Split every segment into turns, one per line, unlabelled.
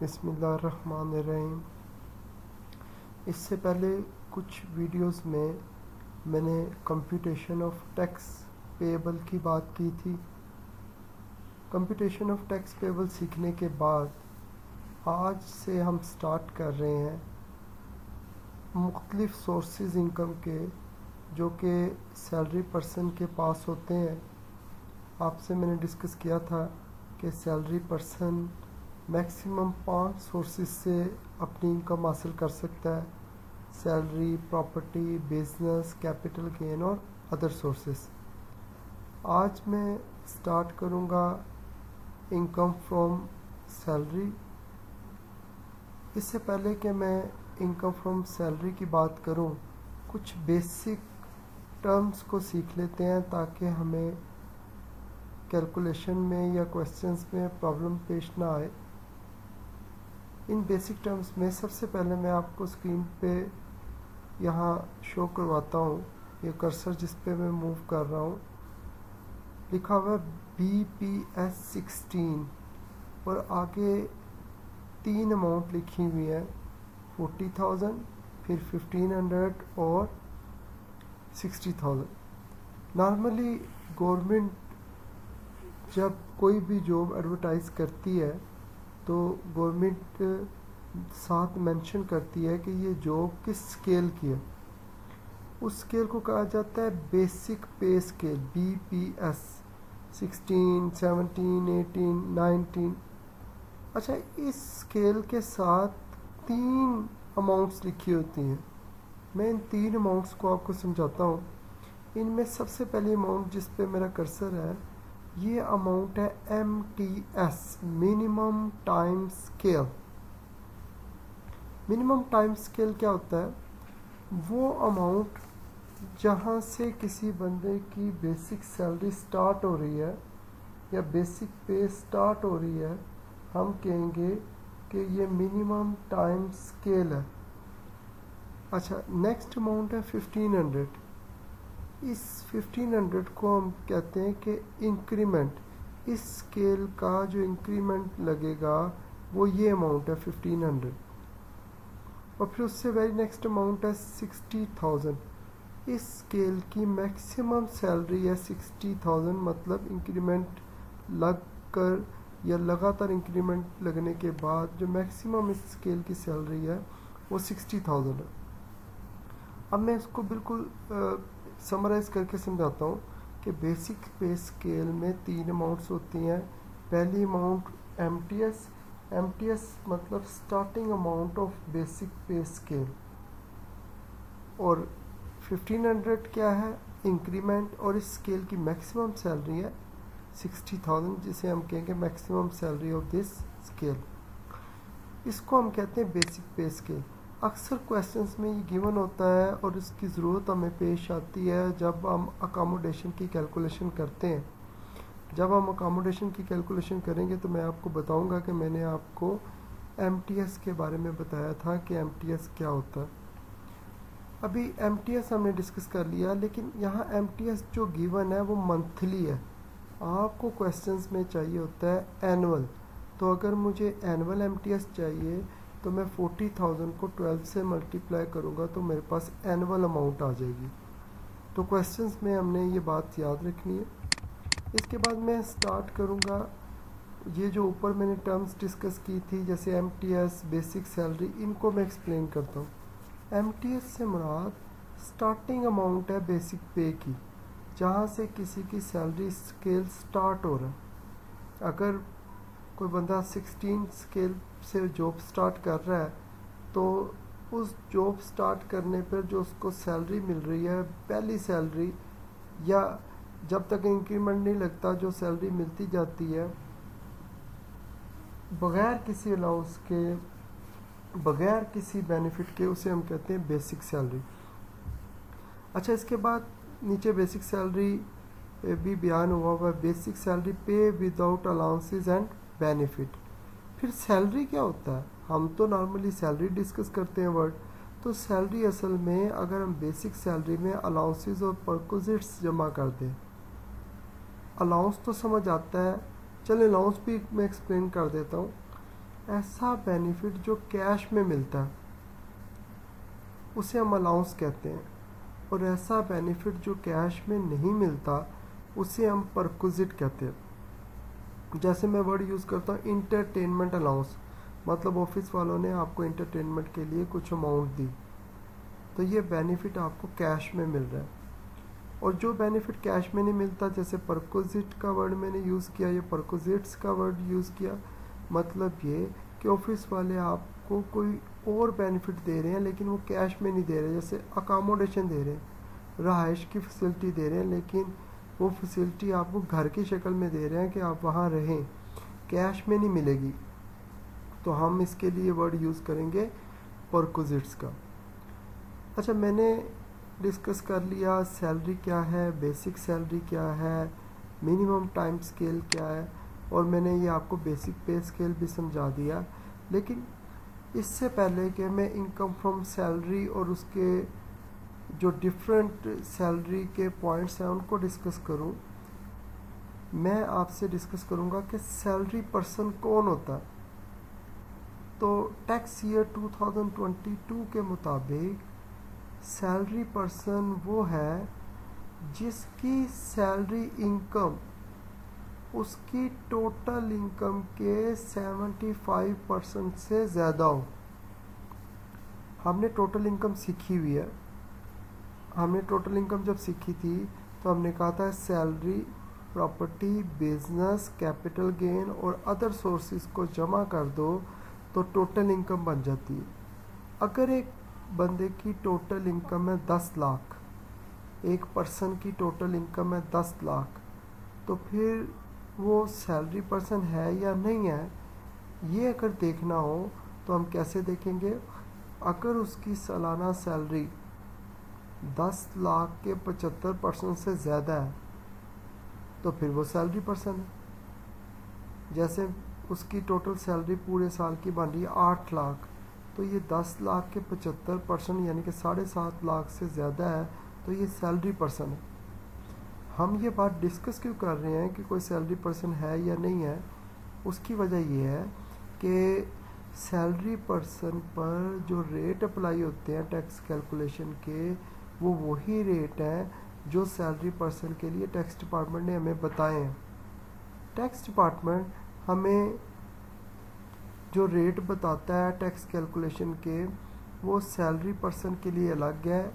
बिस्मिल्लाहिर्रहमानिर्रहीम। इससे पहले कुछ वीडियोस में मैंने कंप्यूटेशन ऑफ टैक्स पेएबल की बात की थी। कंप्यूटेशन ऑफ टैक्स पेएबल सीखने के बाद आज से हम स्टार्ट कर रहे हैं मुख्तलिफ सोर्सेज इनकम के जो कि सैलरी पर्सन के पास होते हैं। आपसे मैंने डिस्कस किया था कि सैलरी पर्सन मैक्सिमम 5 सोर्सेज से अपनी इनकम हासिल कर सकता है: salary, property, business, capital gain और अदर सोर्सेज। आज मैं स्टार्ट करूँगा इनकम फ्रॉम सैलरी। इससे पहले कि मैं इनकम फ्रॉम सैलरी की बात करूँ, कुछ बेसिक टर्म्स को सीख लेते हैं ताकि हमें कैलकुलेशन में या क्वेश्चंस में प्रॉब्लम पेश ना आए। इन बेसिक टर्म्स में सबसे पहले मैं आपको स्क्रीन पे यहाँ शो करवाता हूँ। ये कर्सर जिस पे मैं मूव कर रहा हूँ, लिखा हुआ है BPS 16 और आगे 3 अमाउंट लिखी हुई है, 40,000, फिर 1500 और 60,000। नॉर्मली गवर्नमेंट जब कोई भी जॉब एडवर्टाइज करती है तो गवर्नमेंट साथ मेंशन करती है कि ये जॉब किस स्केल की है। उस स्केल को कहा जाता है बेसिक पे स्केल, BPS 16, 17, 18, 19। अच्छा, इस स्केल के साथ 3 अमाउंट्स लिखी होती हैं। मैं इन 3 अमाउंट्स को आपको समझाता हूँ। इनमें सबसे पहली अमाउंट जिस पे मेरा कर्सर है, ये अमाउंट है MTS, minimum time scale. Minimum time scale क्या होता है? वो अमाउंट जहाँ से किसी बंदे की बेसिक सैलरी स्टार्ट हो रही है या बेसिक पे स्टार्ट हो रही है, हम कहेंगे कि ये मिनिमम टाइम स्केल है। अच्छा, नेक्स्ट अमाउंट है 1500। इस 1500 को हम कहते हैं कि इंक्रीमेंट। इस स्केल का जो इंक्रीमेंट लगेगा वो ये अमाउंट है 1500। और फिर उससे वेरी नेक्स्ट अमाउंट है 60,000। इस स्केल की मैक्सिमम सैलरी है 60,000, मतलब इंक्रीमेंट लग कर या लगातार इंक्रीमेंट लगने के बाद जो मैक्सिमम इस स्केल की सैलरी है वो 60,000 है। अब मैं इसको बिल्कुल समराइज़ करके समझाता हूँ कि बेसिक पे स्केल में 3 अमाउंट्स होती हैं। पहली अमाउंट MTS मतलब स्टार्टिंग अमाउंट ऑफ बेसिक पे स्केल, और 1500 क्या है? इंक्रीमेंट। और इस स्केल की मैक्सिमम सैलरी है 60,000, जिसे हम कहेंगे maximum salary of this scale. इसको हम कहते हैं बेसिक पे स्केल। अक्सर क्वेश्चंस में ये गिवन होता है और इसकी ज़रूरत हमें पेश आती है जब हम अकोमोडेशन की कैलकुलेशन करते हैं। जब हम अकोमोडेशन की कैलकुलेशन करेंगे तो मैं आपको बताऊंगा कि मैंने आपको MTS के बारे में बताया था कि MTS क्या होता है। अभी MTS हमने डिस्कस कर लिया, लेकिन यहाँ MTS जो गिवन है वो मंथली है। आपको क्वेश्चंस में चाहिए होता है एनुअल। तो अगर मुझे एनुअल MTS चाहिए तो मैं 40,000 को 12 से मल्टीप्लाई करूँगा तो मेरे पास एनुअल अमाउंट आ जाएगी। तो क्वेश्चंस में हमने ये बात याद रखनी है। इसके बाद मैं स्टार्ट करूँगा। ये जो ऊपर मैंने टर्म्स डिस्कस की थी जैसे MTS, बेसिक सैलरी, इनको मैं एक्सप्लेन करता हूँ। MTS से मुराद स्टार्टिंग अमाउंट है बेसिक पे की, जहाँ से किसी की सैलरी स्केल स्टार्ट हो रहा है। अगर कोई बंदा 16 स्केल से जॉब स्टार्ट कर रहा है तो उस जॉब स्टार्ट करने पर जो उसको सैलरी मिल रही है, पहली सैलरी, या जब तक इंक्रीमेंट नहीं लगता जो सैलरी मिलती जाती है बगैर किसी अलाउंस के, बगैर किसी बेनिफिट के, उसे हम कहते हैं बेसिक सैलरी। अच्छा, इसके बाद नीचे बेसिक सैलरी भी बयान हुआ है, बेसिक सैलरी पे विदाउट अलाउंसेस एंड बेनिफिट। फिर सैलरी क्या होता है? हम तो नॉर्मली सैलरी डिस्कस करते हैं वर्ड, तो सैलरी असल में अगर हम बेसिक सैलरी में अलाउंसेस और परक्विजिट्स जमा कर दें, अलाउंस तो समझ आता है, चलो अलाउंस भी मैं एक्सप्लेन कर देता हूँ। ऐसा बेनिफिट जो कैश में मिलता है उसे हम अलाउंस कहते हैं, और ऐसा बेनिफिट जो कैश में नहीं मिलता उसे हम परक्विजिट कहते हैं। जैसे मैं वर्ड यूज़ करता हूँ इंटरटेनमेंट अलाउंस, मतलब ऑफिस वालों ने आपको इंटरटेनमेंट के लिए कुछ अमाउंट दी, तो ये बेनिफिट आपको कैश में मिल रहा है। और जो बेनिफिट कैश में नहीं मिलता, जैसे परक्विजिट का वर्ड मैंने यूज़ किया या परक्विजिट्स का वर्ड यूज़ किया, मतलब ये कि ऑफिस वाले आपको कोई और बेनिफिट दे रहे हैं लेकिन वो कैश में नहीं दे रहे। जैसे अकामोडेशन दे रहे हैं, रहाइश की फैसिलिटी दे रहे हैं, लेकिन वो फैसिलिटी आपको घर की शक्ल में दे रहे हैं कि आप वहाँ रहें, कैश में नहीं मिलेगी। तो हम इसके लिए वर्ड यूज़ करेंगे परक्विजिट्स का। अच्छा, मैंने डिस्कस कर लिया सैलरी क्या है, बेसिक सैलरी क्या है, मिनिमम टाइम स्केल क्या है, और मैंने ये आपको बेसिक पे स्केल भी समझा दिया। लेकिन इससे पहले कि मैं इनकम फ्रॉम सैलरी और उसके जो डिफरेंट सैलरी के पॉइंट्स हैं उनको डिस्कस करूं, मैं आपसे डिस्कस करूंगा कि सैलरी पर्सन कौन होता है। तो टैक्स ईयर 2022 के मुताबिक सैलरी पर्सन वो है जिसकी सैलरी इनकम उसकी टोटल इनकम के 75% से ज़्यादा हो। हमने टोटल इनकम सीखी हुई है। हमने टोटल इनकम जब सीखी थी तो हमने कहा था salary, property, business, capital gain और अदर सोर्सेज को जमा कर दो तो टोटल इनकम बन जाती है। अगर एक बंदे की टोटल इनकम है 10 लाख, एक पर्सन की टोटल इनकम है 10 लाख, तो फिर वो सैलरी पर्सन है या नहीं है, ये अगर देखना हो तो हम कैसे देखेंगे। अगर उसकी सालाना सैलरी 10 लाख के 75% से ज़्यादा है तो फिर वो सैलरी पर्सन है। जैसे उसकी टोटल सैलरी पूरे साल की बन रही है 8 लाख, तो ये 10 लाख के 75% यानी कि 7.5 लाख से ज़्यादा है, तो ये सैलरी पर्सन है। हम ये बात डिस्कस क्यों कर रहे हैं कि कोई सैलरी पर्सन है या नहीं है, उसकी वजह ये है कि सैलरी पर्सन पर जो रेट अप्लाई होते हैं टैक्स कैलकुलेशन के, वो वही रेट हैं जो सैलरी पर्सन के लिए टैक्स डिपार्टमेंट ने हमें बताए हैं। टैक्स डिपार्टमेंट हमें जो रेट बताता है टैक्स कैलकुलेशन के, वो सैलरी पर्सन के लिए अलग है,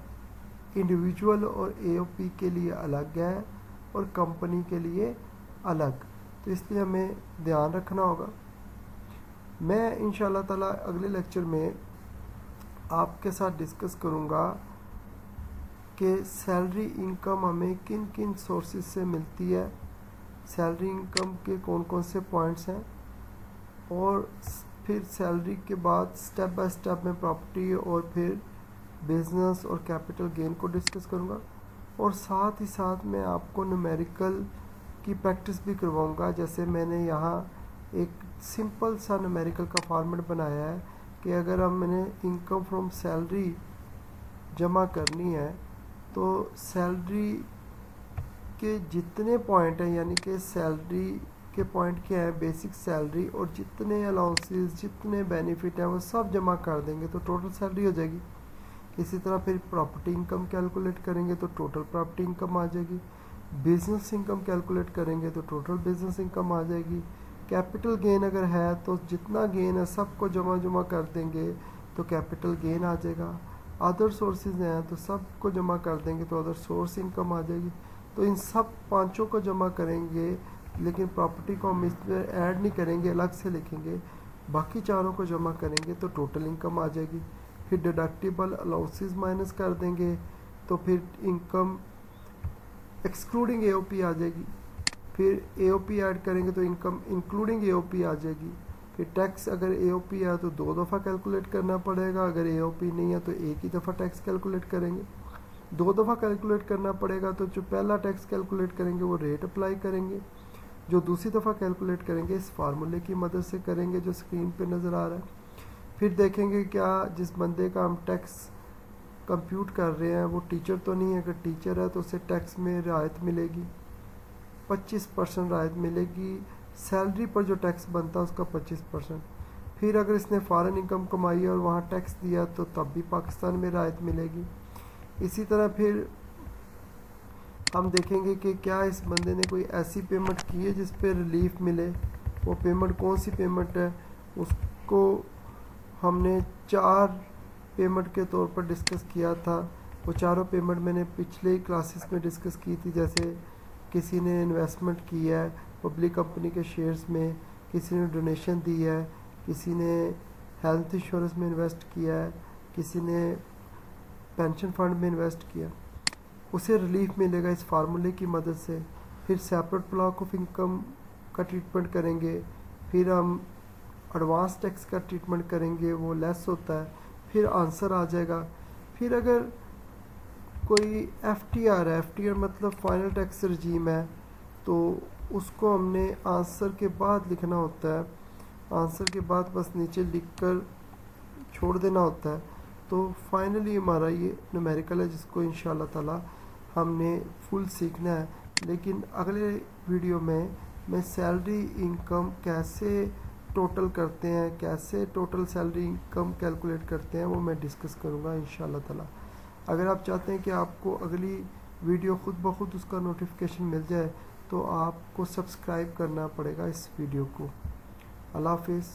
इंडिविजुअल और एओपी के लिए अलग है, और कंपनी के लिए अलग। तो इसलिए हमें ध्यान रखना होगा। मैं इंशाल्लाह ताला अगले लेक्चर में आपके साथ डिस्कस करूँगा कि सैलरी इनकम हमें किन किन सोर्सेज से मिलती है, सैलरी इनकम के कौन कौन से पॉइंट्स हैं, और फिर सैलरी के बाद स्टेप बाय स्टेप में प्रॉपर्टी और फिर बिजनेस और कैपिटल गेन को डिस्कस करूँगा। और साथ ही साथ मैं आपको न्यूमेरिकल की प्रैक्टिस भी करवाऊँगा। जैसे मैंने यहाँ एक सिंपल सा न्यूमेरिकल का फॉर्मेट बनाया है कि अगर हम मैंने इनकम फ्रॉम सैलरी जमा करनी है तो सैलरी के जितने पॉइंट हैं, यानी कि सैलरी के पॉइंट क्या है, बेसिक सैलरी, और जितने अलाउंसेस, जितने बेनिफिट हैं वो सब जमा कर देंगे तो टोटल सैलरी हो जाएगी। इसी तरह फिर प्रॉपर्टी इनकम कैलकुलेट करेंगे तो टोटल प्रॉपर्टी इनकम आ जाएगी। बिजनेस इनकम कैलकुलेट करेंगे तो टोटल बिजनेस इनकम आ जाएगी। कैपिटल गेन अगर है तो जितना गेन है सबको जमा कर देंगे तो कैपिटल गेन आ जाएगा। अदर सोर्सेज हैं तो सबको जमा कर देंगे तो अदर सोर्स इनकम आ जाएगी। तो इन सब पांचों को जमा करेंगे, लेकिन प्रॉपर्टी को हम इसमें ऐड नहीं करेंगे, अलग से लिखेंगे। बाकी चारों को जमा करेंगे तो टोटल इनकम आ जाएगी। फिर डिडक्टिबल अलाउंसेस माइनस कर देंगे तो फिर इनकम एक्सक्लूडिंग एओपी आ जाएगी। फिर एओपी ऐड करेंगे तो इनकम इंक्लूडिंग एओपी आ जाएगी। फिर टैक्स अगर एओपी है तो 2 दफ़ा कैलकुलेट करना पड़ेगा, अगर एओपी नहीं है तो एक ही दफ़ा टैक्स कैलकुलेट करेंगे। 2 दफ़ा कैलकुलेट करना पड़ेगा तो जो पहला टैक्स कैलकुलेट करेंगे वो रेट अप्लाई करेंगे, जो दूसरी दफ़ा कैलकुलेट करेंगे इस फार्मूले की मदद से करेंगे जो स्क्रीन पे नज़र आ रहा है। फिर देखेंगे क्या जिस बंदे का हम टैक्स कंप्यूट कर रहे हैं वो टीचर तो नहीं है, अगर टीचर है तो उसे टैक्स में रियायत मिलेगी, 25% रियायत मिलेगी। सैलरी पर जो टैक्स बनता है उसका 25%। फिर अगर इसने फॉरेन इनकम कमाई और वहाँ टैक्स दिया तो तब भी पाकिस्तान में रायत मिलेगी। इसी तरह फिर हम देखेंगे कि क्या इस बंदे ने कोई ऐसी पेमेंट की है जिस पे रिलीफ मिले। वो पेमेंट कौन सी पेमेंट है, उसको हमने 4 पेमेंट के तौर पर डिस्कस किया था। वो चारों पेमेंट मैंने पिछले क्लासेस में डिस्कस की थी। जैसे किसी ने इन्वेस्टमेंट की है पब्लिक कंपनी के शेयर्स में, किसी ने डोनेशन दी है, किसी ने हेल्थ इंश्योरेंस में इन्वेस्ट किया है, किसी ने पेंशन फंड में इन्वेस्ट किया, उसे रिलीफ मिलेगा इस फार्मूले की मदद से। फिर सेपरेट ब्लॉक ऑफ इनकम का ट्रीटमेंट करेंगे, फिर हम एडवांस टैक्स का ट्रीटमेंट करेंगे, वो लेस होता है, फिर आंसर आ जाएगा। फिर अगर कोई FTR है, FTR मतलब फाइनल टैक्स रजीम है, तो उसको हमने आंसर के बाद लिखना होता है। आंसर के बाद बस नीचे लिखकर छोड़ देना होता है। तो फाइनली हमारा ये न्यूमेरिकल है जिसको इंशाल्लाह ताला हमने फुल सीखना है। लेकिन अगले वीडियो में मैं सैलरी इनकम कैसे टोटल करते हैं, कैसे टोटल सैलरी इनकम कैलकुलेट करते हैं, वो मैं डिस्कस करूँगा इंशाल्लाह ताला। अगर आप चाहते हैं कि आपको अगली वीडियो खुद ब खुद उसका नोटिफिकेशन मिल जाए तो आपको सब्सक्राइब करना पड़ेगा इस वीडियो को। अल्लाह हाफिज़।